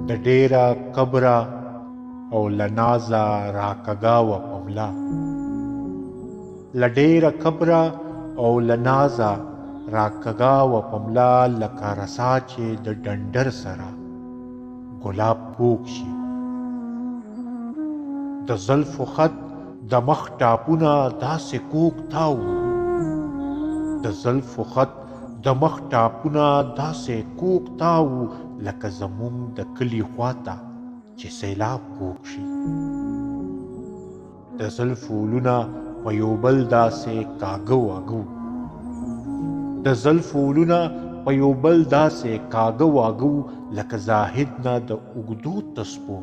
د ډیره کبره او له نازه راکږا وه په ملا. له ډیره کبره او له نازه راکږا وه په ملا، لکه رسا چې د ډنډر سره ګلاب پوک شي. د زلفو خط د مخ ټاپونه داسې کوږ تاو وو، د زلفو خط د مخ ټاپونه داسې کوږ تاو وو، لکه زموږ د کلي خواته چې سیلاب کوږ شي. د زلفو ولونه په یو بل داسې کاږه واږه وو، د زلفو ولونه په یو بل داسې کاږه واږه وو، لکه زاهد نه د اوږدو تسپو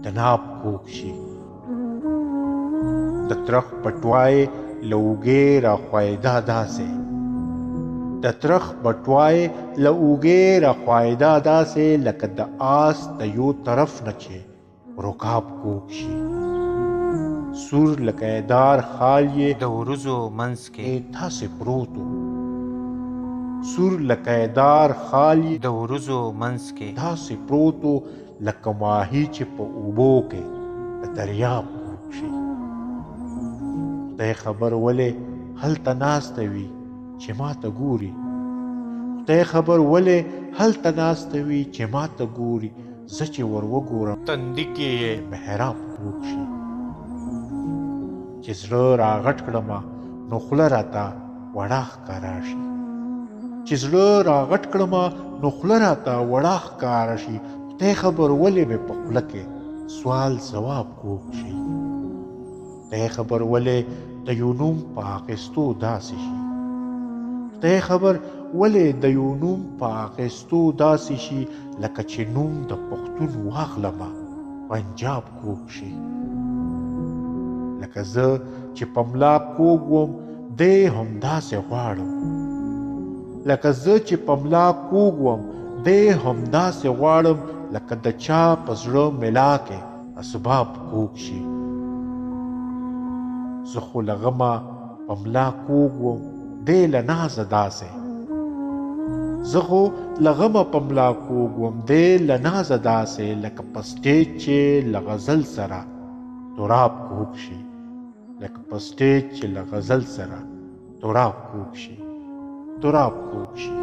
تناب کوږ شي. د ترخ بټوای له اوږې راخوایده داسې، د ترخ بټوای له اوږې راخوایده داسې، لکه د آس د یو طرف نه چې رکاب کوږ شي. سور لکهدار خال یې د وروځو منځ کې داسې پروت و، سور لکهدار خال یې د وروځو منځ کې داسې پروت و، لکه ماهي چې په اوبو کې د دریاب کوږ شي. خدای خبر ولې هلته ناسته وي چې ما ته ګوري، خدای خبر ولې هلته ناسته وي چې ما ته ګوري، زه چې ور وګورم تندي کې یې محراب کوږ شي. چې زړه راغټ کړمه نو خوله راته وړه ښکاره شي، چې زړه راغټ کړمه نو خوله راته وړه ښکاره شي. خدای خبر ولې مې په خوله کې سوال ځواب کوږ شي. خدای خبر ولې د یو نوم په اخیستو داسې شي، خدای خبر ولې د یو نوم په اخیستو داسې شي، لکه چې نوم د پښتون واخلمه پنجاب کوږ شي. لکه زه چې په ملا کوږ وم دی همداسې غواړم، لکه زه چې په ملا کوږ وم دی همداسې غواړم، لکه د چا په زړه ملا کې اسباب کوږ شي. زه خو له غمه په ملا کوږ وم دی له نازه داسې، زه خو له غمه په ملا کوږ وم دی له نازه داسې، لکه په سټیج چې له غزل سره تراب کوږ شي، لکه په سټیج چې له غزل سره تراب کوږ شي، تراب کوږ شي.